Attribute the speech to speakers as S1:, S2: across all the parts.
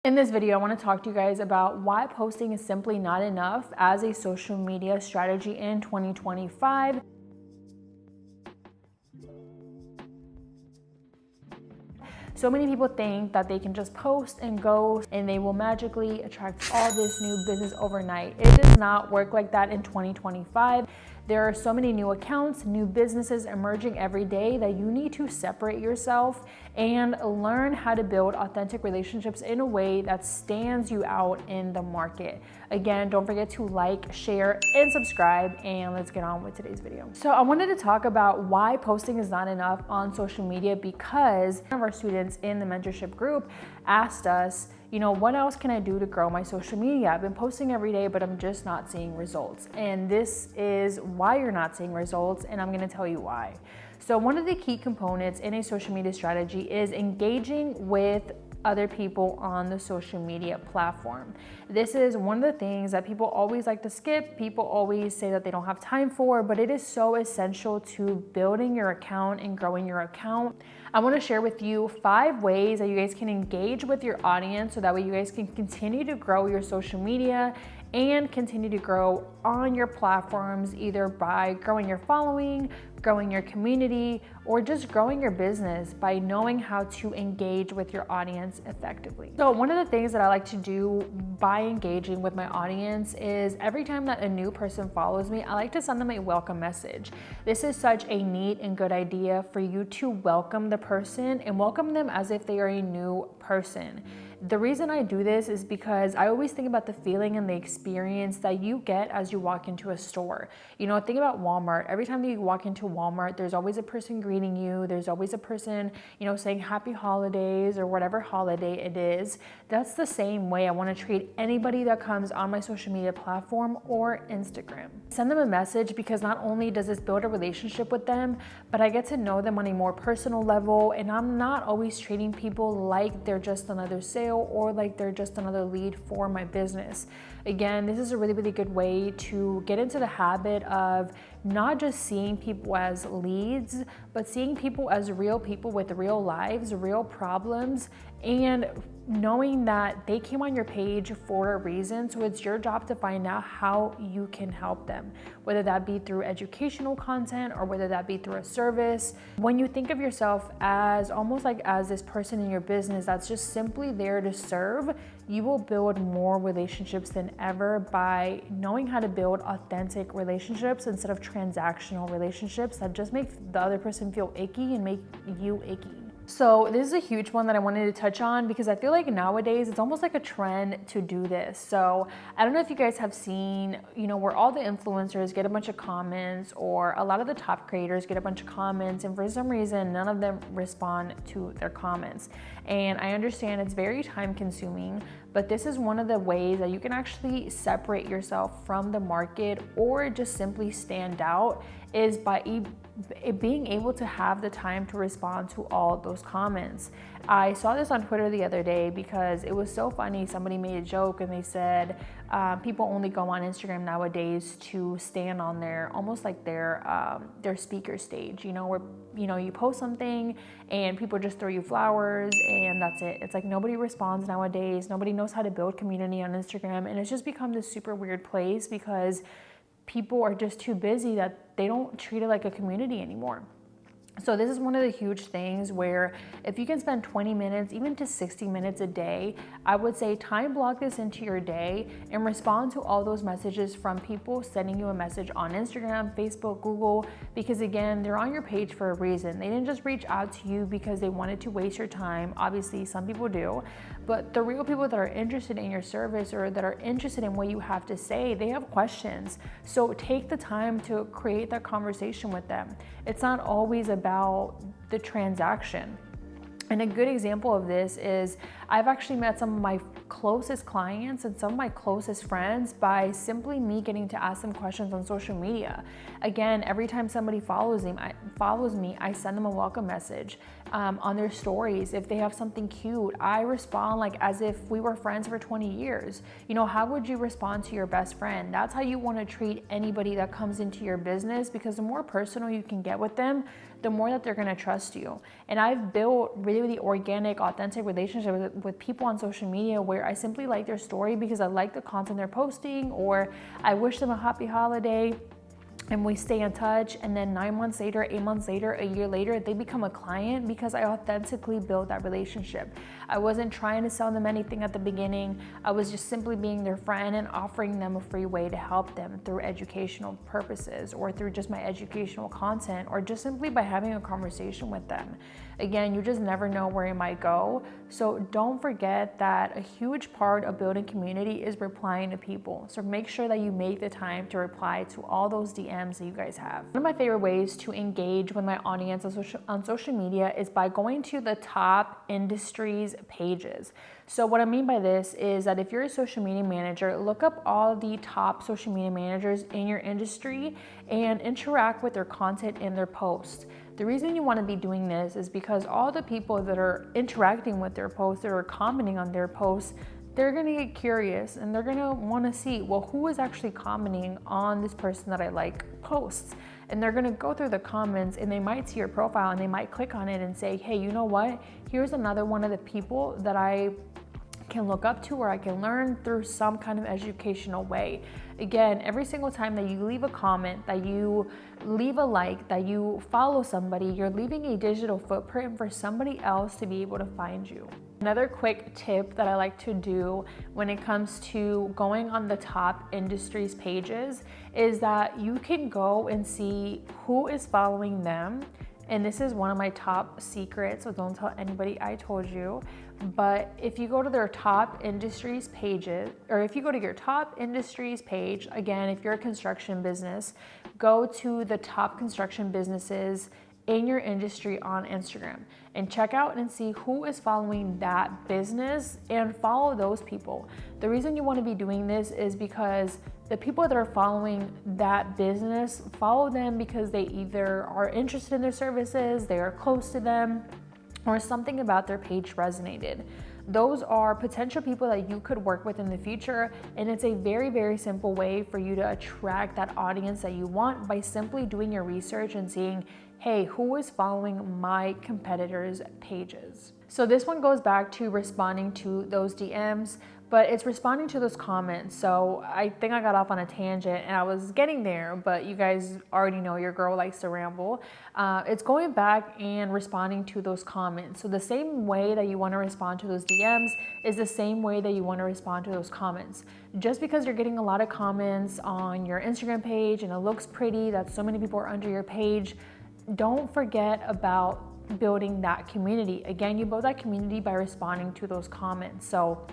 S1: In this video, I want to talk to you guys about why posting is simply not enough as a social media strategy in 2025. So many people think that they can just post and go and they will magically attract all this new business overnight. It does not work like that in 2025. There are so many new accounts, new businesses emerging every day that you need to separate yourself and learn how to build authentic relationships in a way that stands you out in the market. Again, don't forget to like, share, and subscribe, and let's get on with today's video. So I wanted to talk about why posting is not enough on social media because one of our students in the mentorship group asked us, what else can I do to grow my social media? I've been posting every day, but I'm just not seeing results. And this is why you're not seeing results, and I'm gonna tell you why. So one of the key components in a social media strategy is engaging with other people on the social media platform. This is one of the things that people always like to skip. People always say that they don't have time for, but it is so essential to building your account and growing your account. I want to share with you 5 ways that you guys can engage with your audience so that way you guys can continue to grow your social media and continue to grow on your platforms, either by growing your following, growing your community, or just growing your business by knowing how to engage with your audience effectively. So one of the things that I like to do by engaging with my audience is every time that a new person follows me, I like to send them a welcome message. This is such a neat and good idea for you to welcome the person and welcome them as if they are a new person. The reason I do this is because I always think about the feeling and the experience that you get as you walk into a store. Think about Walmart. Every time that you walk into Walmart, there's always a person greeting you. There's always a person, saying happy holidays or whatever holiday it is. That's the same way I want to treat anybody that comes on my social media platform or Instagram. Send them a message because not only does this build a relationship with them, but I get to know them on a more personal level, and I'm not always treating people like they're just another sale or like they're just another lead for my business. Again, this is a really, really good way to get into the habit of not just seeing people as leads, but seeing people as real people with real lives, real problems, and knowing that they came on your page for a reason. So it's your job to find out how you can help them, whether that be through educational content or whether that be through a service. When you think of yourself as almost like as this person in your business that's just simply there to serve, you will build more relationships than ever by knowing how to build authentic relationships instead of transactional relationships that just make the other person feel icky and make you icky. So this is a huge one that I wanted to touch on because I feel like nowadays it's almost like a trend to do this. So I don't know if you guys have seen, where all the influencers get a bunch of comments or a lot of the top creators get a bunch of comments, and for some reason, none of them respond to their comments. And I understand it's very time consuming, but this is one of the ways that you can actually separate yourself from the market or just simply stand out is by being able to have the time to respond to all those comments. I saw this on Twitter the other day because it was so funny. Somebody made a joke and they said people only go on Instagram nowadays to stand on their almost like their speaker stage, where you post something and people just throw you flowers and that's it. It's like nobody responds nowadays. Nobody knows how to build community on Instagram, and it's just become this super weird place because people are just too busy that they don't treat it like a community anymore. So this is one of the huge things where if you can spend 20 minutes, even to 60 minutes a day, I would say time block this into your day and respond to all those messages from people sending you a message on Instagram, Facebook, Google, because again, they're on your page for a reason. They didn't just reach out to you because they wanted to waste your time. Obviously, some people do, but the real people that are interested in your service or that are interested in what you have to say, they have questions. So take the time to create that conversation with them. It's not always about the transaction. And a good example of this is I've actually met some of my closest clients and some of my closest friends by simply me getting to ask them questions on social media. Again, every time somebody follows me, I send them a welcome message. on their stories. If they have something cute, I respond like as if we were friends for 20 years. You know, how would you respond to your best friend? That's how you want to treat anybody that comes into your business, because the more personal you can get with them, the more that they're going to trust you. And I've built really, really organic, authentic relationships with people on social media where I simply like their story because I like the content they're posting, or I wish them a happy holiday, and we stay in touch, and then 9 months later, 8 months later, a year later, they become a client because I authentically built that relationship. I wasn't trying to sell them anything at the beginning. I was just simply being their friend and offering them a free way to help them through educational purposes, or through just my educational content, or just simply by having a conversation with them. Again, you just never know where it might go. So don't forget that a huge part of building community is replying to people. So make sure that you make the time to reply to all those DMs that you guys have. One of my favorite ways to engage with my audience on social media is by going to the top industries pages. So what I mean by this is that if you're a social media manager, look up all the top social media managers in your industry and interact with their content in their posts. The reason you want to be doing this is because all the people that are interacting with their posts, that are commenting on their posts, they're going to get curious and they're going to want to see, well, who is actually commenting on this person that I like posts? And they're going to go through the comments and they might see your profile and they might click on it and say, hey, you know what? Here's another one of the people that I can look up to, or I can learn through some kind of educational way. Again, every single time that you leave a comment, that you leave a like, that you follow somebody, you're leaving a digital footprint for somebody else to be able to find you. Another quick tip that I like to do when it comes to going on the top industries pages is that you can go and see who is following them. And this is one of my top secrets, so don't tell anybody I told you. But if you go to their top industries pages, or if you go to your top industries page, again, if you're a construction business, go to the top construction businesses in your industry on Instagram and check out and see who is following that business and follow those people. The reason you want to be doing this is because the people that are following that business follow them because they either are interested in their services, they are close to them, or something about their page resonated. Those are potential people that you could work with in the future, and it's a very, very simple way for you to attract that audience that you want by simply doing your research and seeing, hey, who is following my competitors' pages? So this one goes back to responding to those DMs, but it's responding to those comments. So I think I got off on a tangent and I was getting there, but you guys already know your girl likes to ramble. It's going back and responding to those comments. So the same way that you want to respond to those DMs is the same way that you want to respond to those comments. Just because you're getting a lot of comments on your Instagram page and it looks pretty, that so many people are under your page, don't forget about building that community. Again, you build that community by responding to those comments. So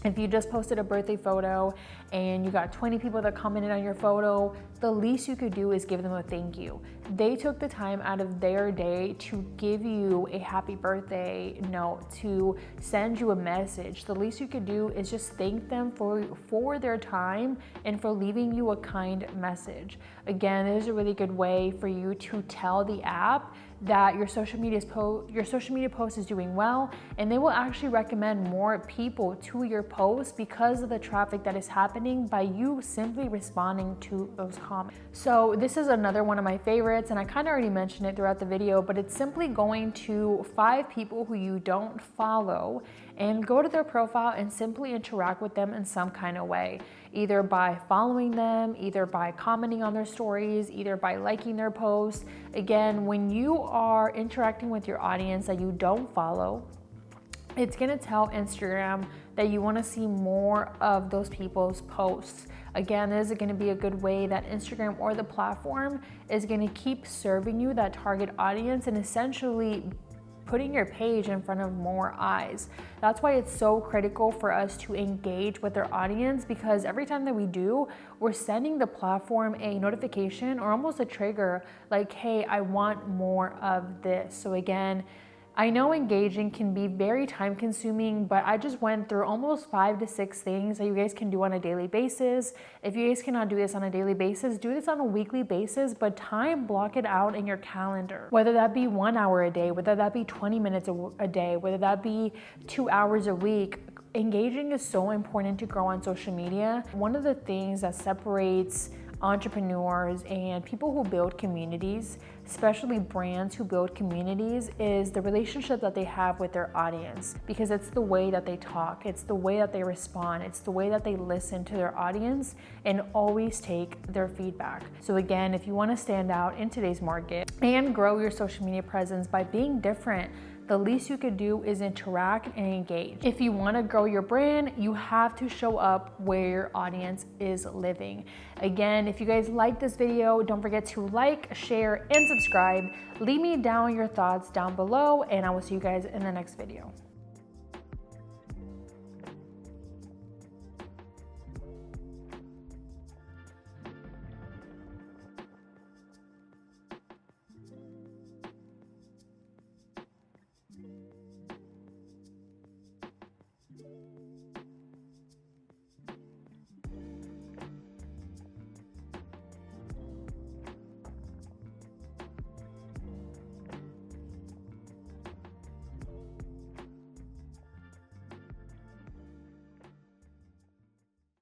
S1: if you just posted a birthday photo and you got 20 people that commented on your photo, the least you could do is give them a thank you. They took the time out of their day to give you a happy birthday note, to send you a message. The least you could do is just thank them for their time and for leaving you a kind message. Again, it is a really good way for you to tell the app that your social media post is doing well, and they will actually recommend more people to your post because of the traffic that is happening by you simply responding to those comments. So this is another one of my favorites, and I kind of already mentioned it throughout the video, but it's simply going to 5 people who you don't follow and go to their profile and simply interact with them in some kind of way, either by following them, either by commenting on their stories, either by liking their posts. Again, when you are interacting with your audience that you don't follow, it's gonna tell Instagram that you wanna see more of those people's posts. Again, this is gonna be a good way that Instagram or the platform is gonna keep serving you that target audience and essentially putting your page in front of more eyes. That's why it's so critical for us to engage with our audience, because every time that we do, we're sending the platform a notification or almost a trigger like, hey, I want more of this. So again, I know engaging can be very time consuming, but I just went through almost 5 to 6 things that you guys can do on a daily basis. If you guys cannot do this on a daily basis, do this on a weekly basis, but time block it out in your calendar. Whether that be 1 hour a day, whether that be 20 minutes a day, whether that be 2 hours a week. Engaging is so important to grow on social media. One of the things that separates entrepreneurs and people who build communities, especially brands who build communities, is the relationship that they have with their audience, because it's the way that they talk, it's the way that they respond, it's the way that they listen to their audience and always take their feedback. So again, if you want to stand out in today's market and grow your social media presence by being different, the least you could do is interact and engage. If you want to grow your brand, you have to show up where your audience is living. Again, if you guys like this video, don't forget to like, share, and subscribe. Leave me down your thoughts down below, and I will see you guys in the next video.